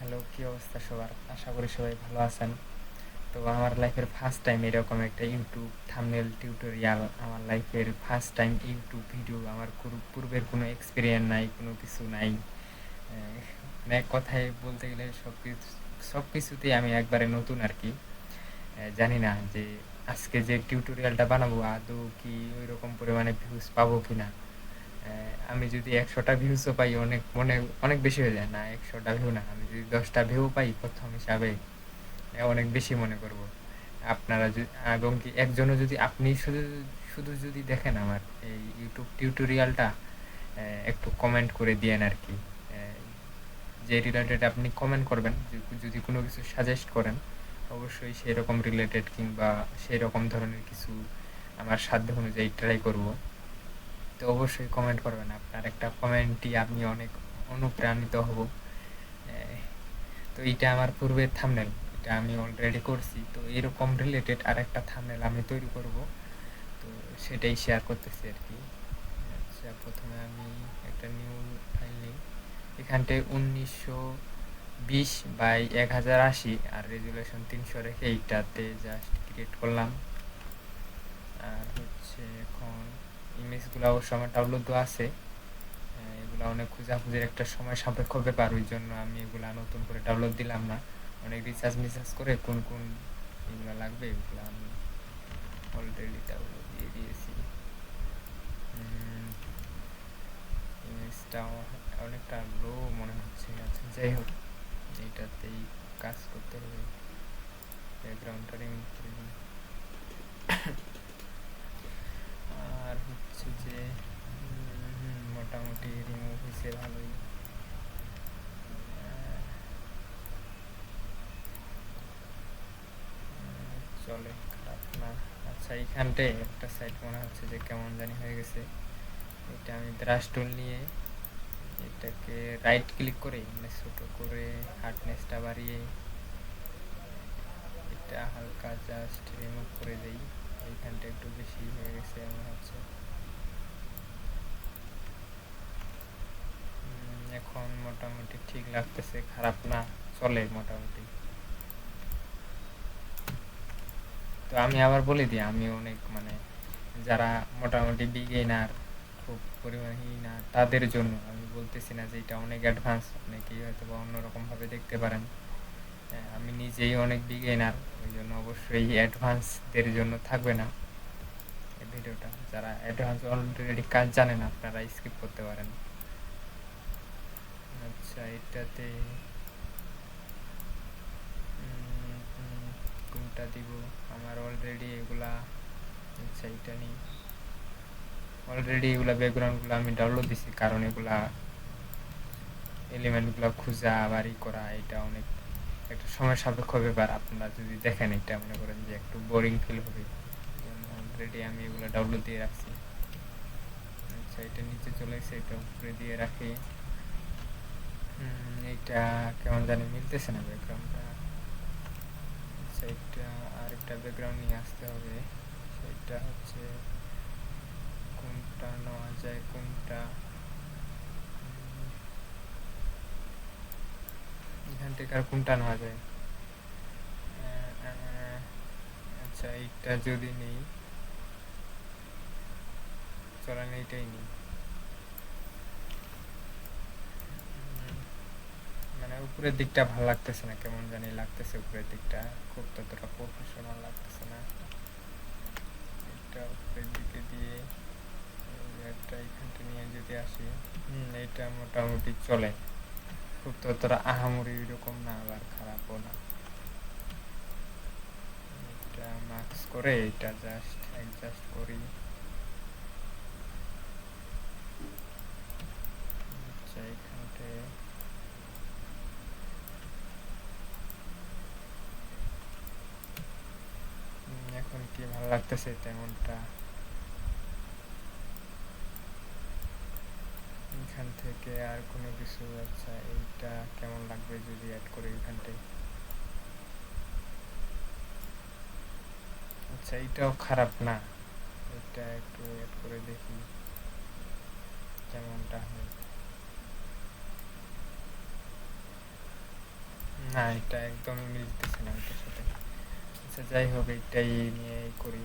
Hello, কি অবস্থা সবার? আশা করি সবাই ভালো আছেন। তো আমার লাইফের ফার্স্ট টাইম এরকম একটা ইউটিউব থাম্বনেল টিউটোরিয়াল, আমার লাইফের ফার্স্ট টাইম ইউটিউব ভিডিও। আমার পূর্বের কোনো এক্সপেরিয়েন্স নাই, কোনো কিছু নাই। মানে এক কথায় বলতে গেলে সব কিছুতেই আমি একবারে নতুন আর কি। জানি না যে আজকে যে টিউটোরিয়ালটা বানাবো আদৌ কি ওই রকম পরিমাণে ভিউজ পাবো কিনা। আমি যদি ১০০টা ভিউজও পাই অনেক বেশি হয়ে যায় না, ১০০টা ভিউ না, আমি যদি 10টা ভিউ পাই প্রথম হিসাবে অনেক বেশি মনে করব। আপনারা এবং কি একজনও যদি আপনি শুধু শুধু যদি দেখেন আমার এই ইউটিউব টিউটোরিয়ালটা, একটু কমেন্ট করে দিয়েন আর কি। যে রিলেটেড আপনি কমেন্ট করবেন, যদি কোনো কিছু সাজেস্ট করেন, অবশ্যই সেই রকম রিলেটেড কিংবা সেই রকম ধরনের কিছু আমার সাধ্য অনুযায়ী ট্রাই করব। তো অবশ্যই কমেন্ট করবেন, আপনার একটা কমেন্টই আমি অনেক অনুপ্রাণিত হব। তো এইটা আমার পূর্বের থাম্বনেল, এটা আমি অলরেডি করছি। তো এরকম রিলেটেড আর একটা থাম্বনেল আমি তৈরি করব, তো সেটাই শেয়ার করতেছি আর কি। আচ্ছা, প্রথমে আমি একটা নিউ ফাইল নিই। এখানটায় 1920 বাই 1080 আর রেজুলেশন 300 রেখে এইটাতে জাস্ট ক্রিয়েট করলাম। আর হচ্ছে এখন ইমেজগুলো অবশ্য আমার ডাউনলোড তো আছে। এগুলো অনেক খোঁজাখুঁজির একটা সময় সাপেক্ষ ব্যাপার, ওই জন্য আমি এগুলো নতুন করে ডাউনলোড দিলাম না। অনেক রিসার্চ করে কোন কোন এগুলো লাগবে এগুলো আমি অলরেডি ডাউনলোড দিয়ে দিয়েছি। ইমেজটা অনেকটা লো মনে হচ্ছে। আচ্ছা, যাই হোক, এইটাতেই কাজ করতে হবে। ব্যাকগ্রাউন্ডটা রিমুভ করে নিই। আর হচ্ছে যে মোটামুটি রিমুভ হয়েছে ভালোই। চলে, খারাপ না। আচ্ছা, এইখানটায় একটা সাইড মনে হচ্ছে যে কেমন জানি হয়ে গেছে। এটা আমি ব্রাশ টুল নিয়ে এটাকে রাইট ক্লিক করে মানে ছোটো করে হার্ডনেসটা বাড়িয়ে এটা হালকা জাস্ট রিমুভ করে দেই। এইখানটা একটু বেশি হয়ে গেছে মনে হচ্ছে। এখন মোটামুটি ঠিক লাগতেছে, খারাপ না, চলে মোটামুটি। তো আমি আবার বলে দিই, আমি অনেক মানে যারা মোটামুটি বিগিনার, খুব পরিমাণই না, তাদের জন্য আমি বলতেছি না যে এটা অনেক অ্যাডভান্স, অনেকেই হয়তো বা অন্যরকমভাবে দেখতে পারেন। আমি নিজেই অনেক বিগিনার, ওই জন্য অবশ্যই অ্যাডভান্সদের জন্য থাকবে না এই ভিডিওটা। যারা অ্যাডভান্স অলরেডি কাজ জানেন আপনারা স্কিপ করতে পারেন। আচ্ছা, এটাতে কোনটা দিব? আমার অলরেডি এগুলা, আচ্ছা এটা নিই। অলরেডি এগুলা ব্যাকগ্রাউন্ডগুলো আমি ডাউনলোড দিছি, কারণ এগুলা এলিমেন্টগুলো খুঁজা বাড়ি করা এটা অনেক একটা সময় সাপেক্ষ ব্যাপার। আপনারা যদি দেখেন এটা মনে করেন যে একটু বোরিং ফিল হবে, অলরেডি আমি এগুলো ডাউনলোড দিয়ে রাখছি। আচ্ছা, এটা নিচে চলে এসে এটা উপরে দিয়ে রাখি। এইটা কেমন জানি মিলতেছে না ব্যাকগ্রাউন্ডটা। আচ্ছা, এটা আরেকটা ব্যাকগ্রাউন্ড নিয়ে আসতে হবে। সেটা হচ্ছে কোনটা নেওয়া যায়, কোনটা এখান থেকে আর কোনটা নেওয়া যায়। আচ্ছা, এইটা যদি নেই, চলেন এইটাই নিই। মানে উপরের দিকটা ভালো লাগতেছে না, কেমন জানি লাগতেছে উপরের দিকটা, খুব ততটা প্রফেশনাল লাগতেছে না। এটা উপরের দিকে দিয়ে একটা এইখানটা নিয়ে যদি আসি, এইটা মোটামুটি চলে, খুব ততটা আহামরি এরকম না, আবার খারাপও না। এটা মাস্ক করে এটা জাস্ট অ্যাডজাস্ট করি। আচ্ছা, এইখানটায় এখন কি ভালো লাগতেছে তেমনটা। এখান থেকে আর কোনো কিছু, আচ্ছা এইটা কেমন লাগবে যদি অ্যাড করি এখানটায়। আচ্ছা, এইটাও খারাপ না, এটা একটু অ্যাড করে দেখি কেমনটা হয়। না, এটা একদমই মিলতেছে না এটার সাথে। আচ্ছা যাই হোক, এটাই নিয়েই করি।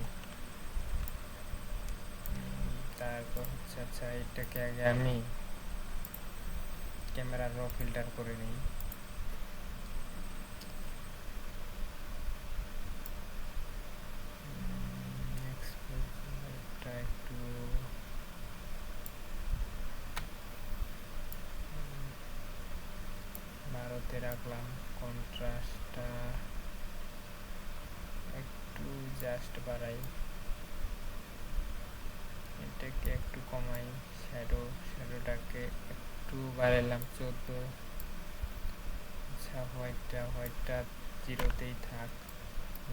তারপর হচ্ছে আচ্ছা এটাকে আগে আমি ক্যামেরার র ফিল্টার করে নিই। এটা একটু ভারতে রাখলাম, কন্ট্রাস্টটা একটু জাস্ট বাড়াই, এটাকে একটু কমাই, শ্যাডোটাকে একটু বাড়াইলাম 14। আচ্ছা হোয়াইটটা জিরোতেই থাক,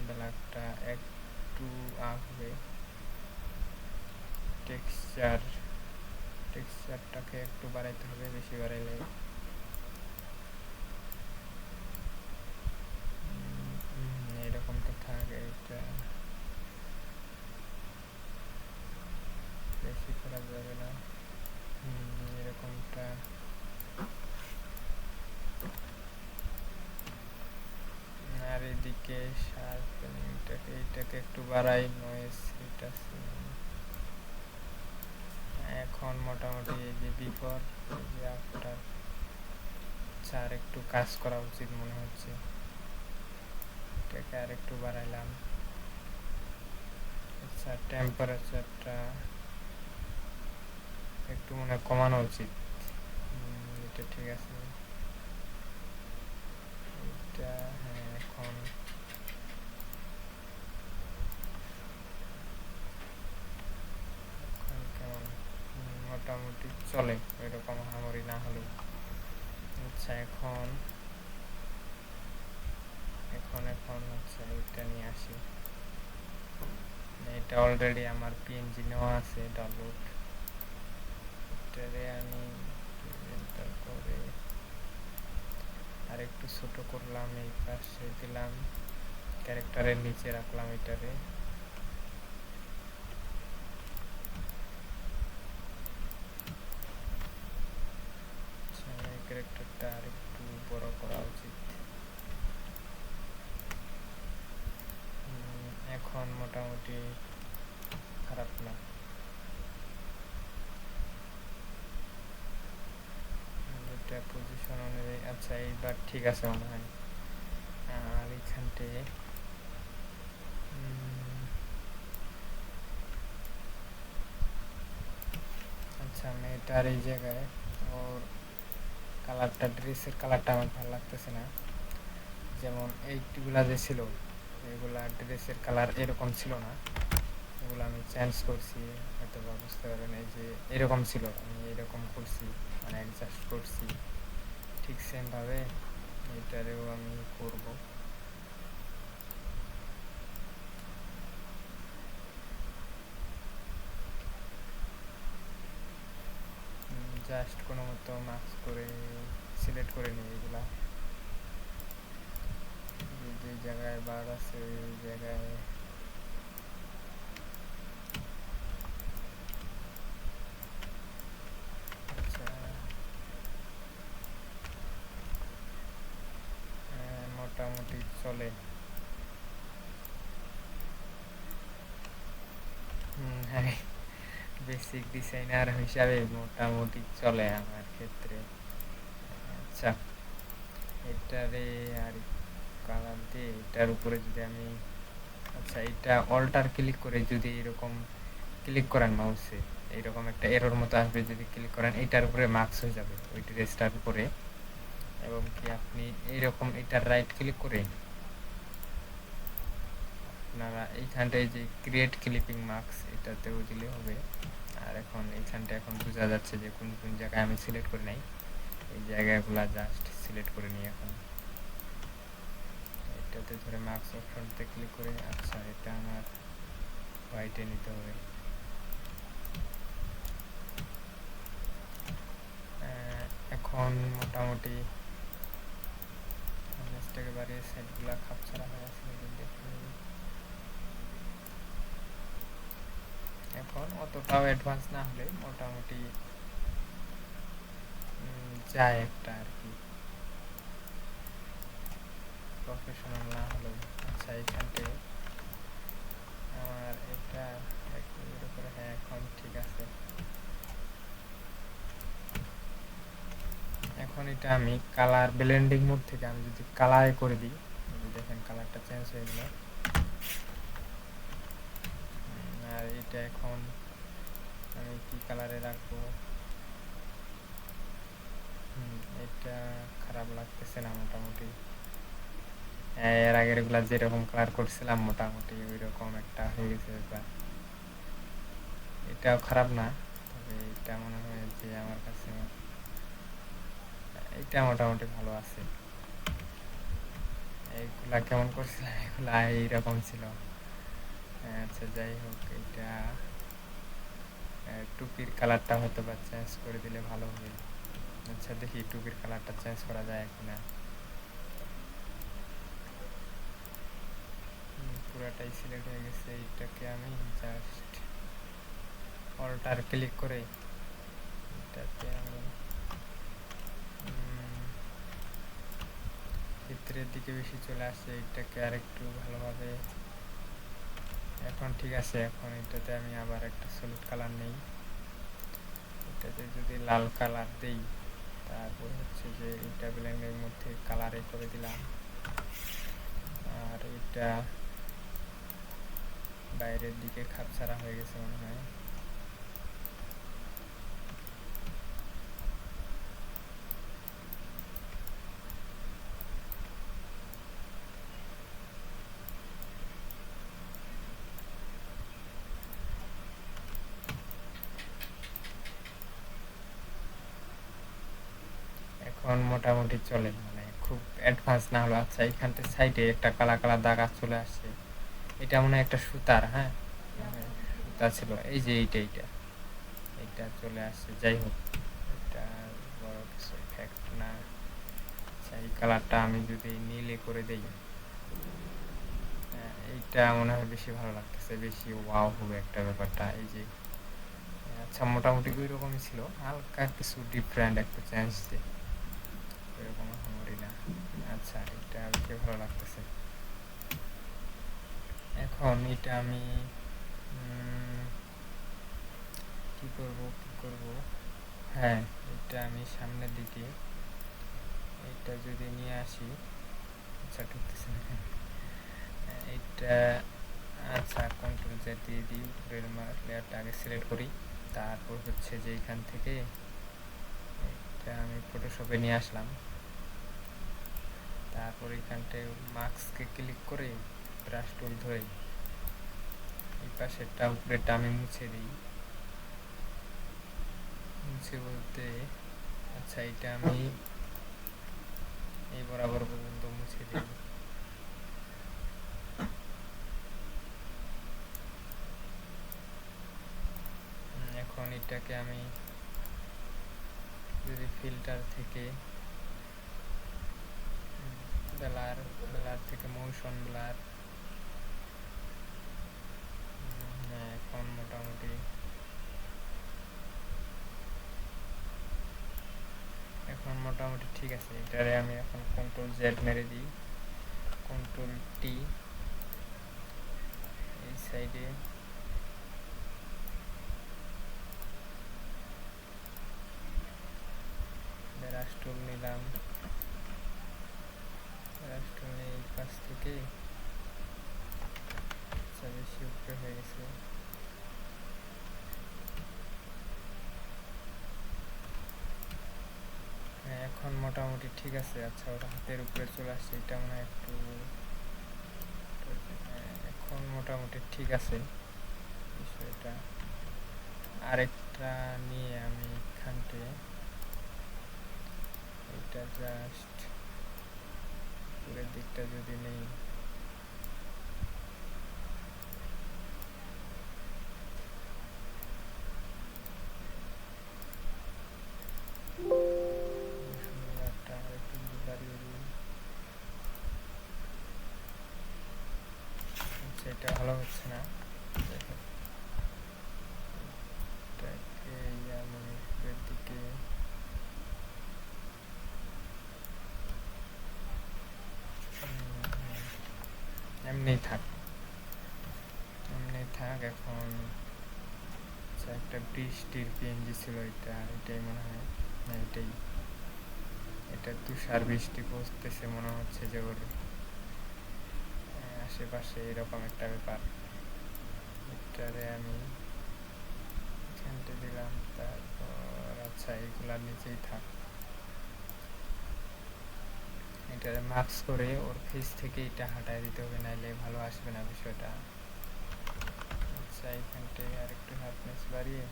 ব্ল্যাকটা একটু আঁকবে। টেক্সচারটাকে একটু বাড়াইতে হবে, বেশি বাড়াইলে এরকমটা থাক। এটা বেশি করা যাবে না, এরকমটা। আর এদিকে এইটাকে একটু বাড়াই, নয়েজ এটা। এখন মোটামুটি এই যে বিফোর, এই যে আফটার, আর একটু কাজ করা উচিত মনে হচ্ছে। এটাকে আর একটু বাড়াইলাম। আচ্ছা টেম্পারেচারটা একটু মনে কমানো উচিত। এটা ঠিক আছে, এটা হ্যাঁ। এখন কেমন, মোটামুটি চলে, ওইরকম হামারি না হলেও। আচ্ছা এখন আচ্ছা এটা নিয়ে আসি। এটা অলরেডি আমার পিএনজি নেওয়া আছে ডাউনলোড। এটারে আমি এন্টার করে আর একটু ছোট করলাম, এই পাশে দিলাম, ক্যারেক্টারের নিচে রাখলাম এটারে। এই ক্যারেক্টারটা আর একটু বড় করা উচিত। এখন মোটামুটি খারাপ না। এটা পজিশন অনুযায়ী আচ্ছা এইবার ঠিক আছে মনে হয়। আর এইখানটে আচ্ছা মেয়েটার এই জায়গায় ওর কালারটা, ড্রেসের কালারটা আমার ভালো লাগতেছে না। যেমন এইগুলা যে ছিল, এগুলা ড্রেসের কালার এরকম ছিল না, এগুলো আমি চেঞ্জ করছি, হয়তো বা বুঝতে পারবেন। এই যে এরকম ছিল, আমি এরকম করছি, মানে অ্যাডজাস্ট করছি। ঠিক সেমভাবে এটারেও আমি করব। জাস্ট কোনো মতো মার্কস করে সিলেক্ট করে নিই এগুলা। যে জায়গায় বার আছে ওই জায়গায় আচ্ছা মোটামুটি চলে। হ্যাঁ, বেসিক ডিজাইনার হিসাবে মোটামুটি চলে আমার ক্ষেত্রে। আচ্ছা এটারে আর কালার দিয়ে এটার উপরে যদি আমি, আচ্ছা এটা অল্টার ক্লিক করে যদি এরকম ক্লিক করেন মাউসে, এইরকম একটা এরর মতো আসবে, যদি ক্লিক করেন এটার উপরে মার্কস হয়ে যাবে ওই ড্রেসটার উপরে। এবং কি আপনি এইরকম এটার রাইট ক্লিক করে আপনারা এইখানটায় যে ক্রিয়েট ক্লিপিং মার্কস এটাতেও দিলে হবে। আর এখন এইখানটা এখন বোঝা যাচ্ছে যে কোন কোন জায়গায় আমি সিলেক্ট করে নাই, এই জায়গাগুলো জাস্ট সিলেক্ট করে নিই। এখন এটাতে ধরে মার্কস অপশনতে ক্লিক করে, আচ্ছা এটা আমার হোয়াইটে নিতে হবে। এখন মোটামুটি ম্যাচটাকে বাড়িয়ে সাইডগুলো খাপছাড়া হয়ে আছে দেখুন। এখন অতটাও অ্যাডভান্স না হলে মোটামুটি যায় একটা আর কি। প্রফেশনাল না হলেও। আচ্ছা এখানতে আমার এটা এর উপরে, হ্যাঁ এখন ঠিক আছে। এখন এটা আমি কালার ব্লেন্ডিং মোড থেকে আমি যদি কালারে করে দিই, দেখেন কালারটা চেঞ্জ হয়ে গেল। আর এটা এখন আমি কি কালারে রাখবো, এটা খারাপ লাগতেছে না মোটামুটি। এর আগের এগুলা যেরকম কালার করছিলাম মোটামুটি ওই রকম একটা হয়ে গেছে ব্যাপার। এটাও খারাপ না, তবে এটা মনে হয় যে আমার কাছে এটা মোটামুটি ভালো আছে। এইগুলা কেমন করছিলাম, এগুলা এইরকম ছিল। আচ্ছা যাই হোক, এটা টুপির কালারটা হয়তো বা চেঞ্জ করে দিলে ভালো হবে। আচ্ছা দেখি টুপির কালারটা চেঞ্জ করা যায় কিনা। পুরাটাই সিলেক্ট হয়ে গেছে। এইটাকে আমি জাস্ট অল্টার ক্লিক করে এটাতে আমি ভিতরের দিকে বেশি চলে আসছে, এটাকে আর একটু ভালোভাবে। এখন ঠিক আছে। এখন এটাতে আমি আবার একটা সলিড কালার নেই, এটাতে যদি লাল কালার দেই, তারপর হচ্ছে যে এটা ব্লেন্ডের মধ্যে কালারে করে দিলাম, আর এটা বাইরের দিকে খাপছাড়া হয়ে গেছে মনে হয়। এখন মোটামুটি চলে, মানে খুব অ্যাডভান্স না হলো। আচ্ছা এখানতে সাইডে একটা কালা কালা দাগ চলে আসছে, এটা মনে হয় একটা সুতার, হ্যাঁ সুতা ছিল, এই যে এইটা এইটা এইটা চলে আসছে। যাই হোক, এটা বড় কিছু এফেক্ট না। আচ্ছা এই কালারটা আমি যদি নীলে করে দেই, এইটা মনে হয় বেশি ভালো লাগতেছে, বেশি ওয়াও হবে একটা ব্যাপারটা। এই যে আচ্ছা মোটামুটি ওই রকমই ছিল, হালকা কিছু ডিফারেন্ট একটা চেঞ্জ দিই, এরকম হমরি না। আচ্ছা এটা বেশি ভালো লাগতেছে। এখন এটা আমি কি করব, হ্যাঁ এটা আমি সামনের দিকে এটা যদি নিয়ে আসি। আচ্ছা ঢুকতেছে না এইটা। আচ্ছা কন্ট্রোল জেড দিয়ে দিই, উপরের লেয়ারটা আগে সিলেক্ট করি, তারপর হচ্ছে যে এখান থেকে এটা আমি ফটোশপে নিয়ে আসলাম, তারপর এখানটায় মাস্ককে ক্লিক করে ব্রাশ টুল ধরে এই পাশেরটা উপরেরটা আমি মুছে দিই। মুছে বলতে আচ্ছা এটা আমি এই বরাবর পর্যন্ত মুছে দিই। এখন এটাকে আমি যদি ফিল্টার থেকে ব্লার থেকে মোশন ব্লার, এখন মোটামুটি ঠিক আছে। এটারে আমি এখন কন্ট্রোল জেড মেরে দিই, কন্ট্রোল টি এই সাইডে ব্রাশ টুল নিলাম, ব্রাশ টুল নিয়ে এই পাশ থেকে বেশি উপরে হয়ে গেছে। হ্যাঁ এখন মোটামুটি ঠিক আছে। আচ্ছা ওটা হাতের উপরে চলে আসছে, এটা মনে হয় একটু এখন মোটামুটি ঠিক আছে বিষয়টা। আরেকটা নিয়ে আমি এখানতে এটা জাস্ট উপরের দিকটা যদি নেই, এটা ভালো হচ্ছে না। এটাকে আমি উপরের দিকে এমনি থাক, এমনি থাক। এখন একটা বৃষ্টির পিএনজি ছিল, এটাই মনে হয়, না এটাই, এটা তুষার বৃষ্টি পড়তেছে মনে হচ্ছে যে ওর আশেপাশে এরকম একটা ব্যাপার। এটারে আমি এখানটা দিলাম, তারপর আচ্ছা এগুলার নিচেই থাক। এটারে মাস্ক করে ওর ফেস থেকে এটা হাঁটায় দিতে হবে, নাইলে ভালো আসবে না বিষয়টা। আচ্ছা এখানটায় আর একটু হার্ডনেস বাড়িয়ে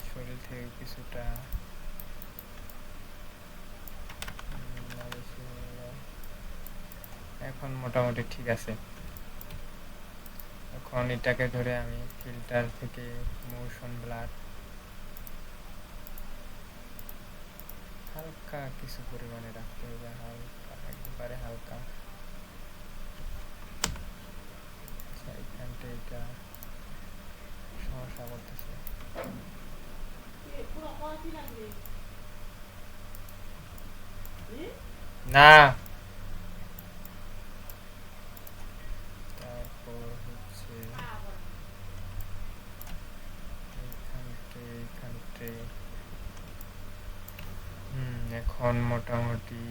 শরীর থেকে কিছুটা এখন মোটামুটি ঠিক আছে। এখন এটাকে ধরে আমি ফিল্টার থেকে মোশন ব্লার হালকা কিছু পরিমাণে রাখতে হবে, হালকা, একবারে হালকা। আচ্ছা এখানটা এটা সমস্যা করতেছে না। তারপর হচ্ছে এইখানটে এখন মোটামুটি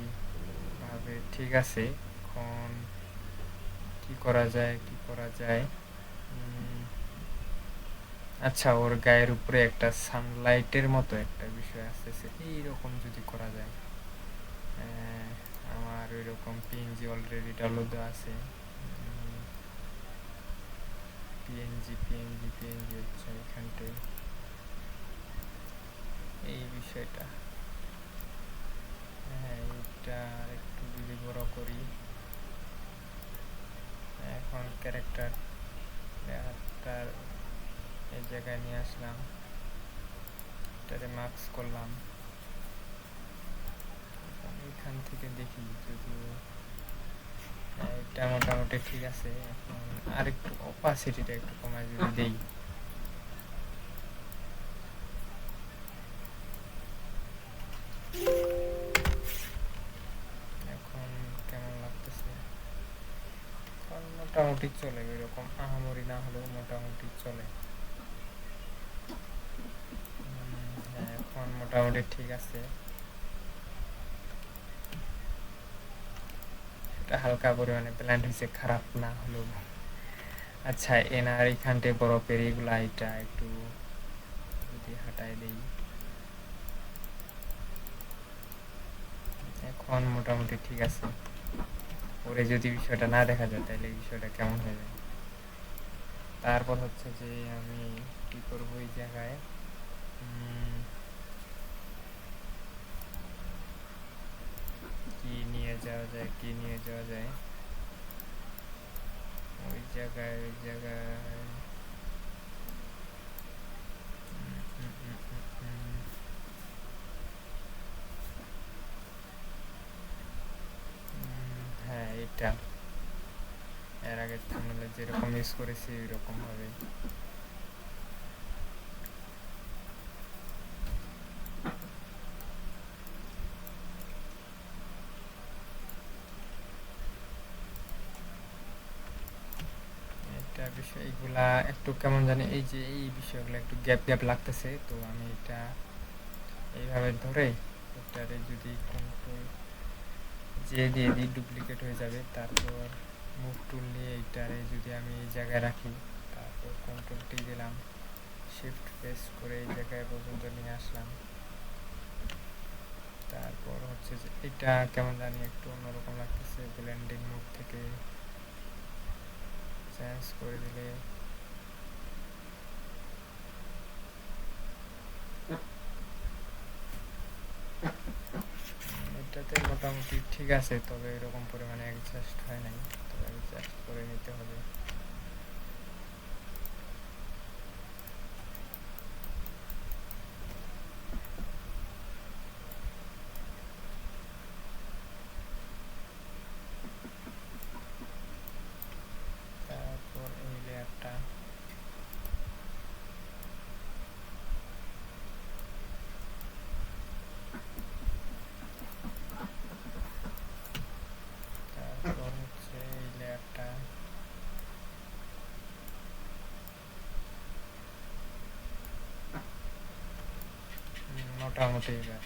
ভাবে ঠিক আছে। এখন কি করা যায়, কি করা যায়? আচ্ছা ওর গায়ের উপরে একটা সানলাইটের মতো একটা বিষয় আসতেছে, এইরকম যদি করা যায়। আমার ওই রকম পিএনজি অলরেডি ডাউনলোড আছে। পিএনজি পিএনজি পিএনজি হচ্ছে এখানটায় এই বিষয়টা। হ্যাঁ এটা একটু যদি বড় করি, এখন ক্যারেক্টার এই জায়গায় নিয়ে আসলাম, এটারে মার্কস করলাম। এখান থেকে দেখি যদি এটা মোটামুটি ঠিক আছে। এখন আর একটু অপাসিটিটা একটু কমায় যদি দেই, এখন কেমন লাগতেছে? এখন মোটামুটি চলে, ওইরকম আহামরি না হলেও মোটামুটি চলে। হ্যাঁ এখন মোটামুটি ঠিক আছে, এটা হালকা পরিমাণে ব্ল্যান্ড হয়েছে, খারাপ না হলেও। আচ্ছা এনার এখানটায় বরফের এগুলা এটা একটু যদি হাঁটায় দেই, এখন মোটামুটি ঠিক আছে। ওরে যদি বিষয়টা না দেখা যায় তাহলে এই বিষয়টা কেমন হয়ে যায়। তারপর হচ্ছে যে আমি কি করবো এই জায়গায়, কি নিয়ে যাওয়া যায়, কি নিয়ে যাওয়া যায় ওই জায়গায়, ওই জায়গায় হ্যাঁ এটা এর আগে থাম্বনেলে যেরকম ইউজ করেছি ওই রকম হবে। এটা বিষয়গুলা একটু কেমন জানি, এই যে এই বিষয়গুলো একটু গ্যাপ গ্যাপ লাগতেছে, তো আমি এটা এইভাবে ধরে এটারে যদি কন্ট্রোল যে দিয়ে দিই ডুপ্লিকেট হয়ে যাবে। তারপর মুভ টুল নিয়ে এইটারে যদি আমি এই জায়গায় রাখি, তারপর কন্ট্রোল টি দিলাম, শিফট প্রেস করে এই জায়গায় পর্যন্ত নিয়ে আসলাম। তারপর হচ্ছে যে এটা কেমন জানি একটু অন্যরকম লাগতেছে, ব্লেন্ডিং মুড থেকে চেঞ্জ করে দিলে এটাতে মোটামুটি ঠিক আছে, তবে এরকম পরিমাণে অ্যাডজাস্ট হয় নাই, তবে অ্যাডজাস্ট করে নিতে হবে। তারপর এই লেয়ারটা মোটামুটি এবার।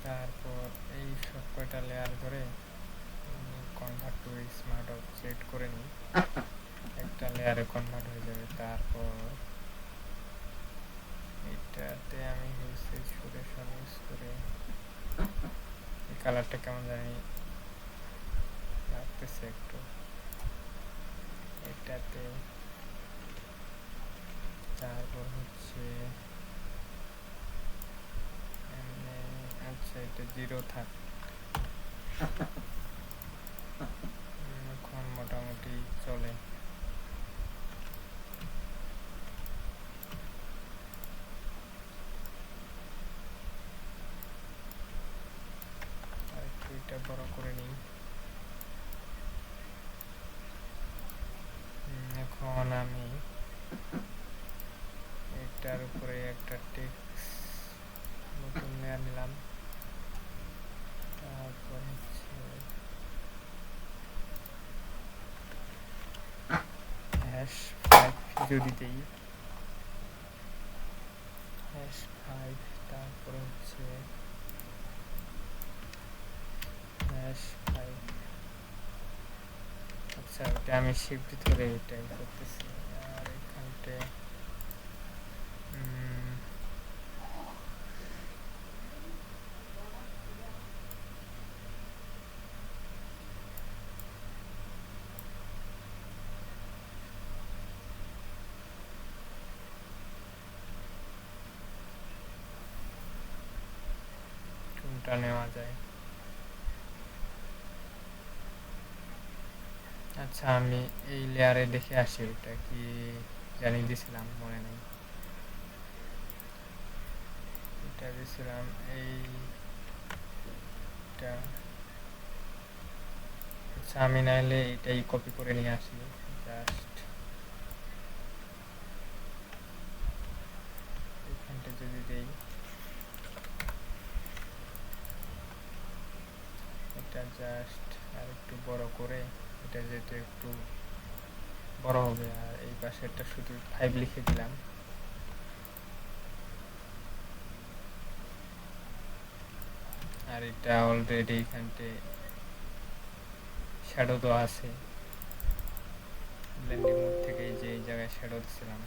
তারপর এই সব কয়টা লেয়ার ধরে কনভার্ট টু স্মার্ট অবজেক্ট করে নিই, একটা লেয়ারে কনভার্ট হয়ে যাবে। তারপর এটাতে আমি হিউজ সুরেশন ইউজ করে এই কালারটা কেমন জানি লাগতেছে একটু এটাতে। তারপর হচ্ছে আচ্ছা এটা 0 থাক, এখন মোটামুটি চলে। আর একটু এটা বড় করে নিই। এখন আমি এটার উপরে একটা টেক্সট নতুন লেয়ার নিলাম। তারপর হচ্ছে #5 যদি দিই, #5, তারপর হচ্ছে #5। আচ্ছা এটা আমি শিফট ধরে এটাই করতেছি। আর এখানটা কোনটা নেওয়া যায়। আচ্ছা আমি এই লেয়ারে দেখে আসি, এটা কি জানিয়ে দিয়েছিলাম মনে নেই। এটা দিয়েছিলাম এইটা। আচ্ছা আমি নাইলে এটাই কপি করে নিয়ে আসি, জাস্ট এখানটা যদি দেই, এটা জাস্ট আর একটু বড় করে, এটা যেহেতু একটু বড় হবে, আর এই পাশেরটা শুধু 5 লিখে দিলাম। আর এটা অলরেডি এখানতে শ্যাডো দেওয়া আছে, ব্লেন্ডিং মোড থেকে যে এই জায়গায় শ্যাডো দিচ্ছিলাম,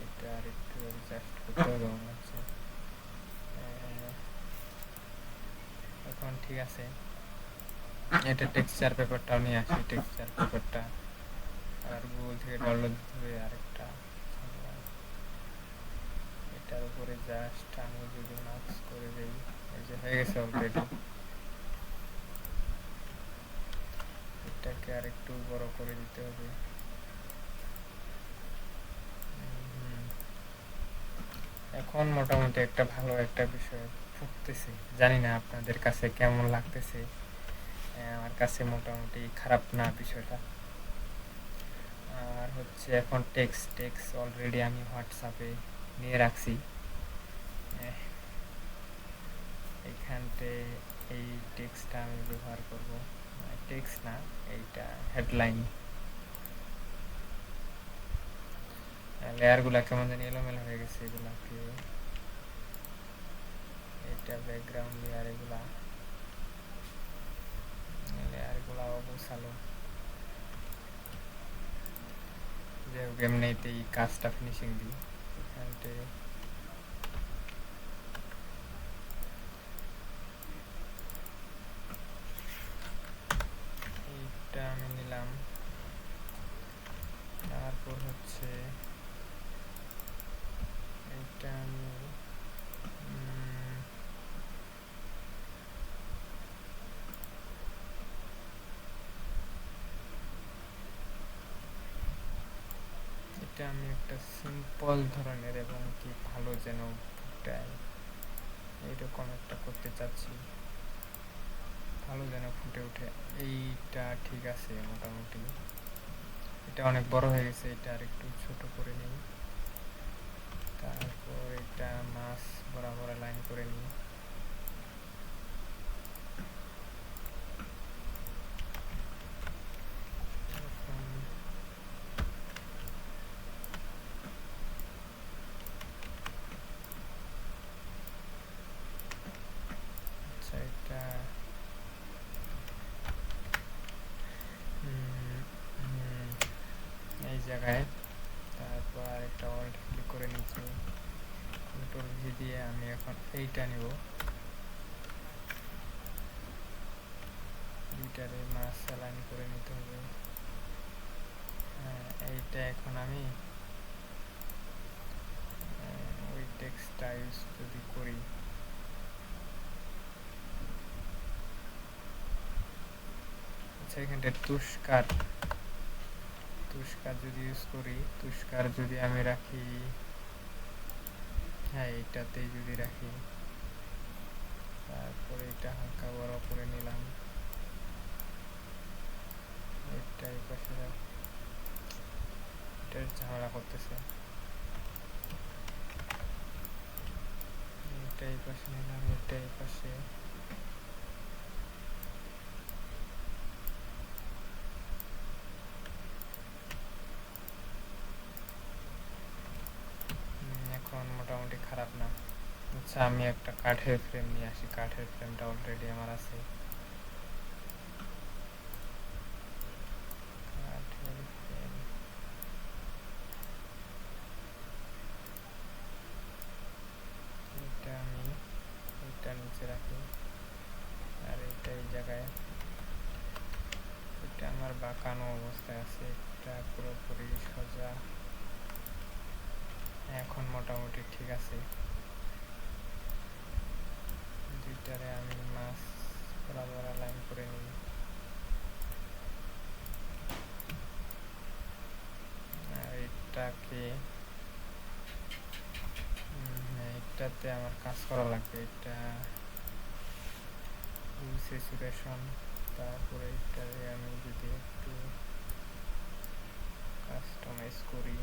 এটা আর একটু অ্যাডজাস্ট করতে হবে মনে হচ্ছে। এখন ঠিক আছে, এটা টেক্সচার পেপারটাও নিয়ে আসি। টেক্সচার পেপারটা আর গুগল থেকে ডাউনলোড দিতে হবে আরেকটা। এটার উপরে জাস্ট আমি যদি মার্কস করে দিই, এই যে হয়ে গেছে অলরেডি। এটাকে আর একটু বড় করে দিতে হবে। এখন মোটামুটি একটা ভালো একটা বিষয় ফুটতেছে, জানি না আপনাদের কাছে কেমন লাগতেছে। আমার কাছে মোটামুটি খারাপ না বিষয়টা। আর হচ্ছে এখন টেক্সট অলরেডি আমি হোয়াটসঅ্যাপে নিয়ে রাখছি। এইখানতে এই টেক্সটটা আমি ব্যবহার করব, টেক্সট না, এইটা হেডলাইন। লেয়ারগুলো কেমন জানি এলোমেলো হয়ে গেছে, এগুলাকে এটা ব্যাকগ্রাউন্ড লেয়ার, লেয়ারগুলা অবসালো। যে এমনিতেই কাজটা ফিনিশিং দিই। এখানতে এইটা আমি নিলাম। তারপর হচ্ছে এইটা আমি এটা আমি একটা সিম্পল ধরনের এবং কি ভালো যেন ফুটায় এইরকম একটা করতে চাচ্ছি, ভালো যেন ফুটে ওঠে। এইটা ঠিক আছে মোটামুটি। এটা অনেক বড় হয়ে গেছে, এটা আর একটু ছোট করে নিই। তারপর এটা মাছ বরাবর লাইন করে নিই। জায়গায়, তারপর আরেকটা অল্ট ক্লিক করে নিচে কন্ট্রোল ভি দিয়ে আমি এখন এইটা নিব, দুইটারে মাস অ্যালাইন করে নিতে হবে। এইটা এখন আমি ওই টেক্সটটা ইউজ যদি করি, আচ্ছা এখানটা তুষকার যদি ইউজ করি, তুষকার যদি আমি রাখি, হ্যাঁ এইটাতেই যদি রাখি, তারপরে এটা হালকা বড় করে নিলাম, এটাই পাশে এটার ঝামেলা করতেছে, এটাই পাশে নিলাম, এটাই পাশে, এখন মোটামুটি খারাপ না। আচ্ছা আমি একটা কাঠের ফ্রেম নিয়ে আসি, কাঠের ফ্রেমটা অলরেডি আমার আছে, কাঠের ফ্রেম, এটা আমি এটা নিচে রাখি, আর এটা এই জায়গায়, এটা আমার বাঁকানো অবস্থায় আছে, এটা পুরোপুরি সোজা, এখন মোটামুটি ঠিক আছে। দুইটারে আমি মাছ বরাবর লাইন করে নিই, আর এটাকে এটাতে আমার কাজ করা লাগবে, এটা স্যাচুরেশন, তারপরে এটারে আমি যদি একটু কাস্টমাইজ করি,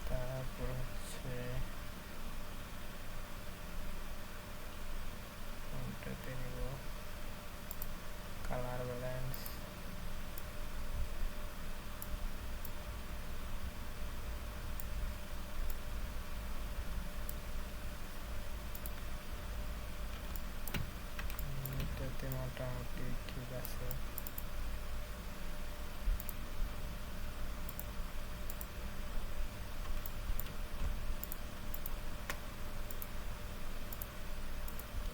তারপর হচ্ছে কোনটাতে নিব, কালার ব্যালেন্স, এটাতে মোটামুটি ঠিক আছে।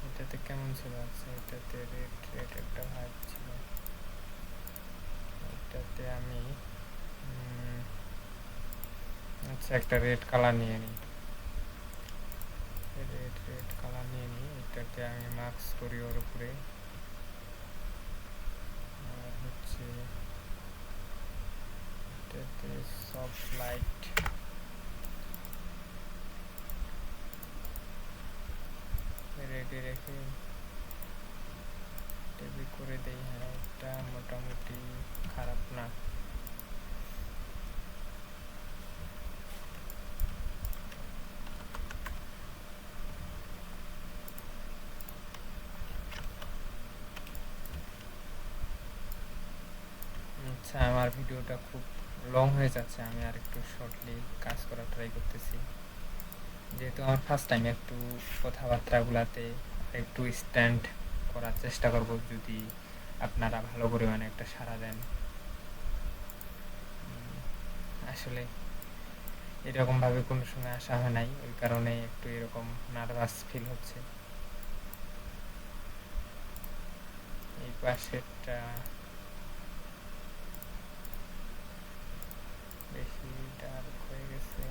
এটাতে কেমন ছিল, আছে এটাতে রেড রেড একটা ভাব ছিল, এটাতে আমি আচ্ছা একটা রেড কালার নিয়ে নিই, রেড কালার নিয়ে নিই, এটাকে আমি মার্কস করি ওর উপরে, আর হচ্ছে এটাতে সফট লাইট রেডি রেখে টেবি করে দেই। হ্যাঁ এটা মোটামুটি খারাপ না, আচ্ছা আমার ভিডিওটা খুব লং হয়ে যাচ্ছে, আমি আর একটু শর্টলি কাজ করার ট্রাই করতেছি, যেহেতু আমার ফার্স্ট টাইম একটু কথাবার্তাগুলাতে একটু স্ট্যান্ড করার চেষ্টা করব, যদি আপনারা ভালো পরিমাণে একটা সাড়া দেন। আসলে এরকমভাবে কোনো সময় আসা হয় নাই, ওই কারণে একটু এরকম নার্ভাস ফিল হচ্ছে। এই পাশেরটা বেশি ডার্ক হয়ে গেছে,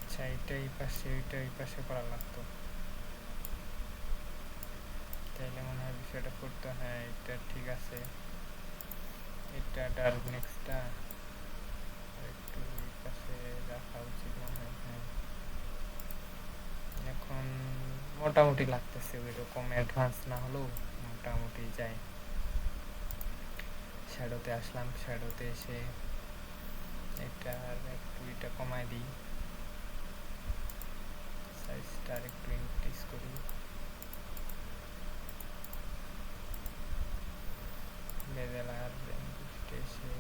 আচ্ছা এটা এই পাশে, এটা এই পাশে করা লাগতো, তাইলে মনে হয় বিষয়টা করতে, হ্যাঁ এটা ঠিক আছে, এটা ডার্ক নেক্সটটা একটু এই পাশে রাখা উচিত মনে হয়। হ্যাঁ এখন মোটামুটি লাগতেছে, ওই রকম অ্যাডভান্স না হলেও মোটামুটি যায়। শ্যাডোতে আসলাম, শ্যাডোতে এসে এটা একটু এটা কমায় দিই, সাইজটা আর একটু ইনক্রিজ করি, লেভেলার র্যাঙ্কুস্টে এসে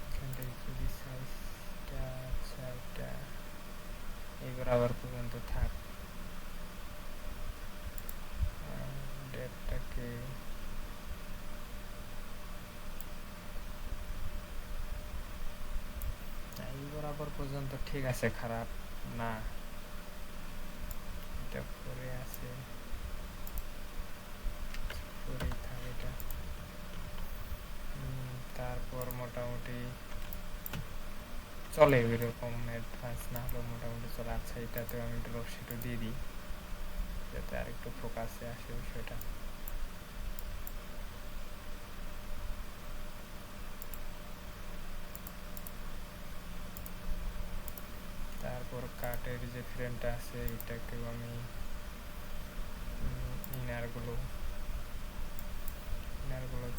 এখানটায় যদি সাইজটা আচ্ছা এটা এই বরাবর পর্যন্ত থাক। ডেটটাকে এই বরাবর পর্যন্ত ঠিক আছে, খারাপ না। এটা পরে আছে, পরেই থাক এটা। তারপর মোটামুটি চলে, ওইরকম অ্যাডভান্স না হলেও মোটামুটি চলে। আচ্ছা এটাতেও আমি ড্রপ শিটও দিয়ে দিই যাতে আরেকটু ফোকাসে আসে বিষয়টা। তারপর কাটের যে ফ্রেমটা আছে এটাকেও আমি ইনারগুলো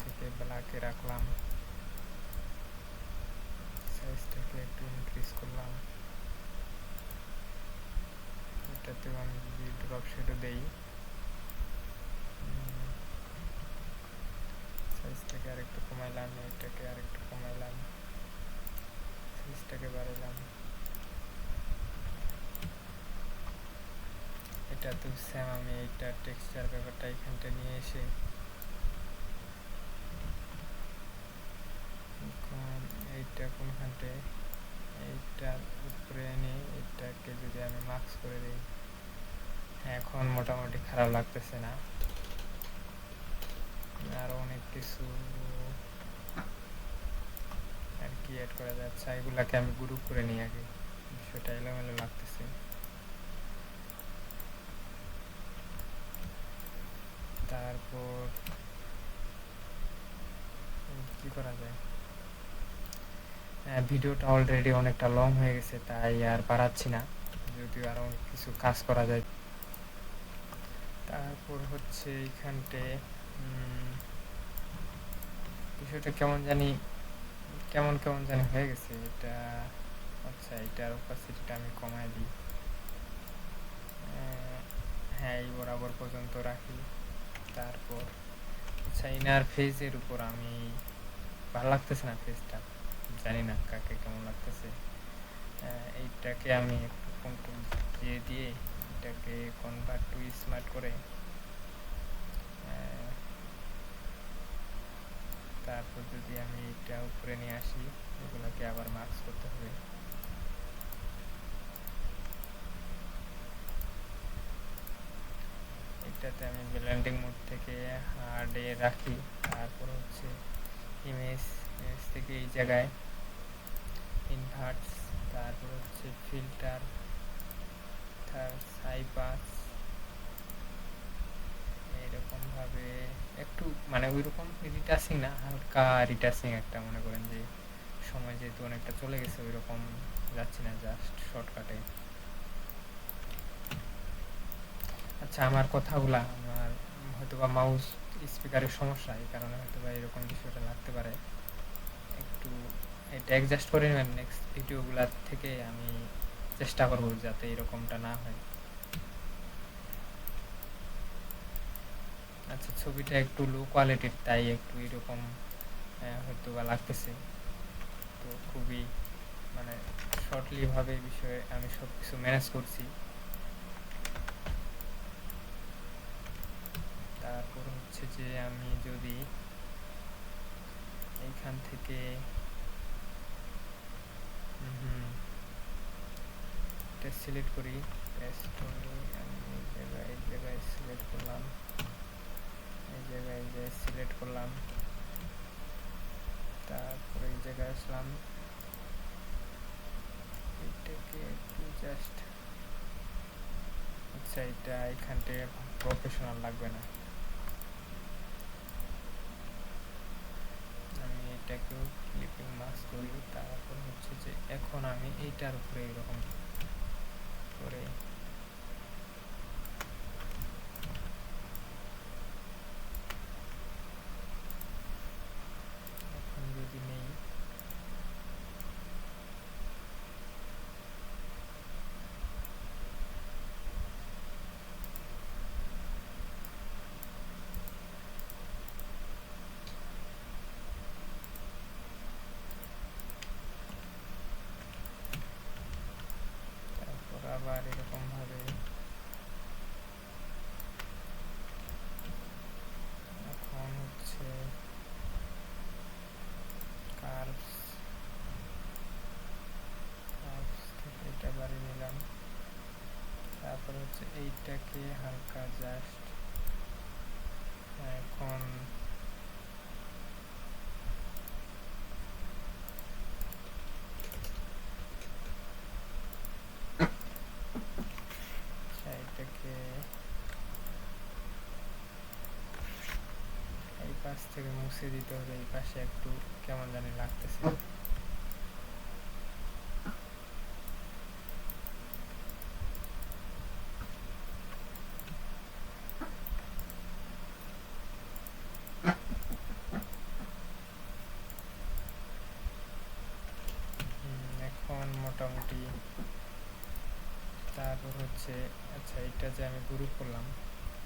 থেকে ব্ল্যাকে রাখলাম, সাইজটাকে একটু ইনক্রিজ করলাম। এটাতেও আমি যদি ড্রপ শেডও দেই, সাইজটাকে আরেকটু কমাইলাম, এটাকে আরেকটু কমাইলাম, সাইজটাকে বাড়াইলাম। এটাতেও সেম আমি এইটা টেক্সচার ব্যাপারটা এখানটা নিয়ে এসে এইটা কোনখানটে এইটার উপরে এনে এটাকে যদি আমি মাস্ক করে দিই, এখন মোটামুটি খারাপ লাগতেছে না। আরও অনেক কিছু আর কি অ্যাড করা যাচ্ছে, এগুলাকে আমি গ্রুপ করে নিই আগে, বিষয়টা এলোমেলো লাগতেছে। তারপর কি করা যায়, ভিডিওটা অলরেডি অনেকটা লং হয়ে গেছে তাই আর বাড়াচ্ছি না, যদিও আরও কিছু কাজ করা যায়। তারপর হচ্ছে এইখানটে বিষয়টা কেমন জানি হয়ে গেছে এটা। আচ্ছা এটার অপাসিটিটা আমি কমাই দিই, হ্যাঁ এই বরাবর পর্যন্ত রাখি। তারপর আচ্ছা ইনার ফেজের উপর আমি ভালো লাগতেছে না ফেজটা, জানি না কাকে কেমন লাগতেছে। এইটাকে আমি একটু কন্ট্রোল দিয়ে এটাকে কনভার্ট টু স্মার্ট করে তারপর যদি আমি এটা উপরে নিয়ে আসি, এগুলোকে আবার মার্কস করতে হবে। এটাতে আমি ব্লেন্ডিং মোড থেকে হার্ডে রাখি। তারপর হচ্ছে ইমেজ থেকে এই জায়গায় ইনভার্টস, তারপর হচ্ছে ফিল্টার, সাইপাস, এইরকমভাবে একটু মানে ওইরকম রিটাচিং না, হালকা রিটাচিং একটা, মনে করেন যে সময় যেহেতু অনেকটা চলে গেছে ওইরকম যাচ্ছি না, জাস্ট শর্টকাটে। আচ্ছা আমার কথাগুলা আমার হয়তোবা মাউস স্পিকারের সমস্যা, এই কারণে হয়তোবা এরকম বিষয়টা লাগতে পারে, একটু এটা অ্যাডজাস্ট করে নেবেন। নেক্সট ভিডিওগুলো থেকে আমি চেষ্টা করব যাতে এরকমটা না হয়। আচ্ছা ছবিটা একটু লো কোয়ালিটির তাই একটু এরকম হয়তোবা লাগতেছে, তো খুবই মানে শর্টলিভাবে বিষয়ে আমি সব কিছু ম্যানেজ করছি। তারপর হচ্ছে যে আমি যদি এইখান থেকে টেস্ট সিলেক্ট করি, টেস্ট করে আমি এই জায়গায় সিলেক্ট করলাম, এই জায়গায় যে সিলেক্ট করলাম, তারপরে এই জায়গায় আসলাম, এটাকে একটু জাস্ট আচ্ছা এটা এইখানটে প্রফেশনাল লাগবে না, আমি এটাকেও ক্লিপিং মাস্ক করি। তারপর হচ্ছে যে এখন আমি এইটার উপরে এরকম করে এখন যদি নেই, এইটাকে হালকা জাস্ট এখন এটাকে এই পাশ থেকে মুছে দিতে হবে, এই পাশে একটু কেমন জানি লাগতেছে। এখন মোটামুটি তারপর হচ্ছে আচ্ছা এটা যে আমি গ্রুপ করলাম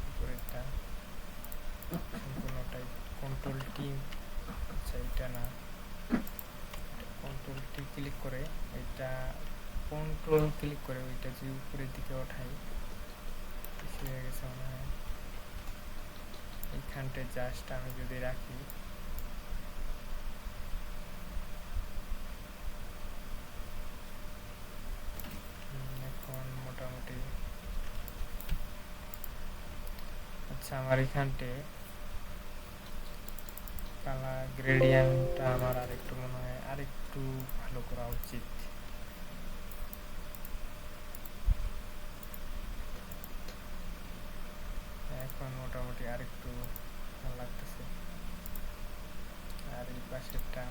উপরেরটা সম্পূর্ণটাই কন্ট্রোল টি, আচ্ছা এটা না, কন্ট্রোল টি ক্লিক করে এটা কন্ট্রোল ক্লিক করে ওইটা যে উপরের দিকে ওঠাই, বেশি হয়ে গেছে মনে হয়। এইখানটায় জাস্ট আমি যদি রাখি এখন মোটামুটি আচ্ছা আমার এখানটে কালার গ্রেডিয়েন্টটা আমার আরেকটু মনে হয় আরেকটু ভালো করা উচিত। এখন মোটামুটি আরেকটু ভালো লাগতেছে। আর এই পাশেরটা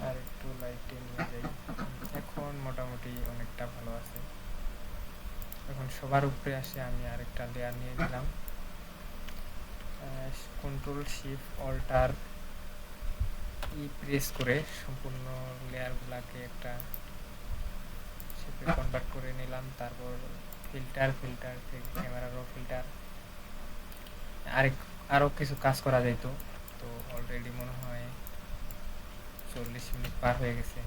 আর একটু লাইটে নিয়ে যাই, এখন মোটামুটি অনেকটা ভালো আছে। এখন সবার উপরে আসে আমি আরেকটা লেয়ার নিয়ে নিলাম, control shift alt E press করে সম্পূর্ণ লেয়ারগুলোকে একটা শেপে কনভার্ট করে নিলাম। তারপর ফিল্টার থেকে ক্যামেরা র ফিল্টার, আরও কিছু কাজ করা যেত, তো অলরেডি মনে হয় 40 মিনিট পার হয়ে গেছে।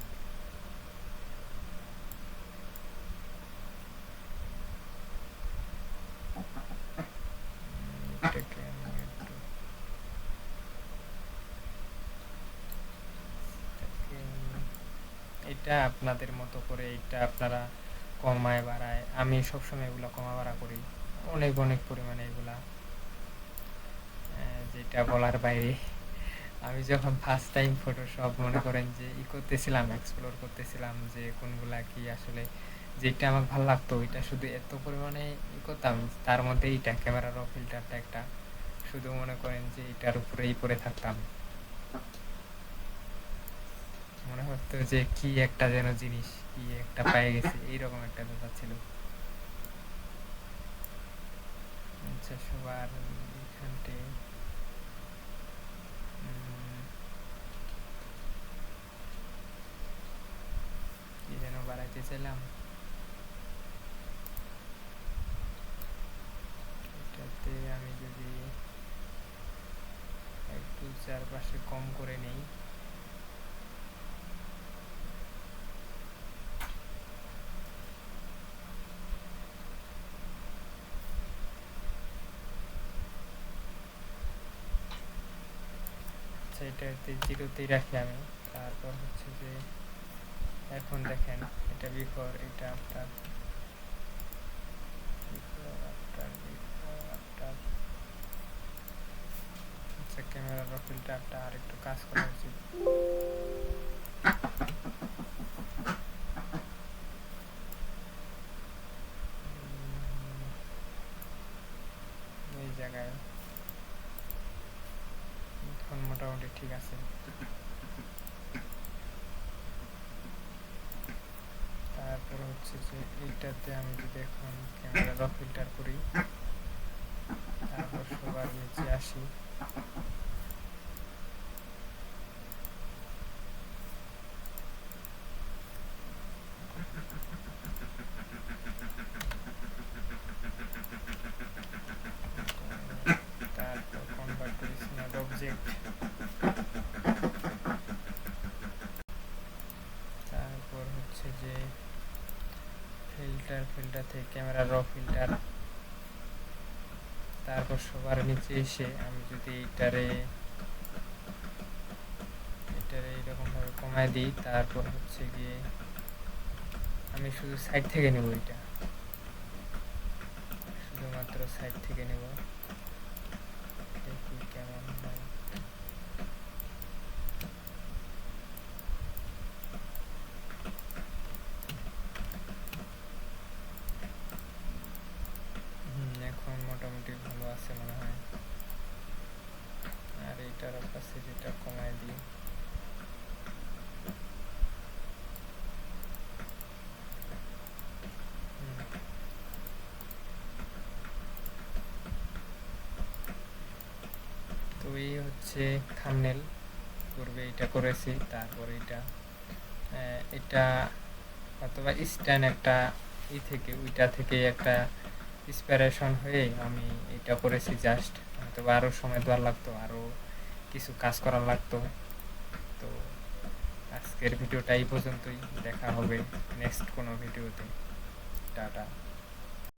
এটা আপনাদের মতো করে এটা আপনারা কমায় বাড়ায়, আমি সবসময় এগুলো কমা বাড়া করি অনেক অনেক পরিমাণে এগুলা, যেটা বলার বাইরে। আমি যখন ফার্স্ট টাইম ফটোশপ মনে করেন যে করতেছিলাম, এক্সপ্লোর করতেছিলাম যে কোনগুলা কি আসলে যেটা আমার ভালো লাগতো ওইটা শুধু এত পরিমাণে করতাম, তার মধ্যে এইটা ক্যামেরা র ফিল্টারটা একটা শুধু মনে করেন যে এটার উপরেই পড়ে থাকতাম, মনে হতো যে কি একটা যেন জিনিস কি একটা পেয়ে গেছে, এইরকম একটা ব্যাপার ছিল। আচ্ছা সবার এখানটে কি যেন বাড়াইতে চাইলাম, এটাতে আমি যদি একটু চারপাশে কম করে নেই, এটাতে জিরোতেই রাখি আমি। তারপর হচ্ছে যে এখন দেখেন এটা বিফোর, এটা আফটার, আচ্ছা ক্যামেরার ফিল্টারটা আর একটু কাজ করা উচিত। এই জায়গায় এখন মোটামুটি ঠিক আছে। তারপর হচ্ছে যে এইটাতে আমি যদি এখন ক্যামেরা র ফিল্টার করি, তারপর সবার নিচে আসি, তারপর কনভার্ট করি স্ন্যাপ অবজেক্ট, তারপর হচ্ছে যে ফিল্টার থেকে ক্যামেরা র ফিল্টার, তারপর সবার নিচে এসে আমি যদি এটারে এইরকম ভাবে কমায় দিই, তারপর হচ্ছে গিয়ে আমি শুধু সাইড থেকে নেব, এটা শুধুমাত্র সাইড থেকে নেব, দেখি কেমন হয়। এখন মোটামুটি ভালো আছে মনে হয়। আর এইটার অপাসিটিটা কমায় দিই। তো এই হচ্ছে থাম্বনেল। পূর্বে এটা করেছি, তারপর এটা অথবা স্ট্যান্ড একটা থেকে ওইটা থেকে একটা ইন্সপিরেশন হয়ে আমি এটা করেছি। জাস্ট হয়তো আরও সময় দেওয়ার লাগতো, আরও কিছু কাজ করার লাগতো। তো আজকের ভিডিওটা এই পর্যন্তই, দেখা হবে নেক্সট কোনো ভিডিওতে। টাটা।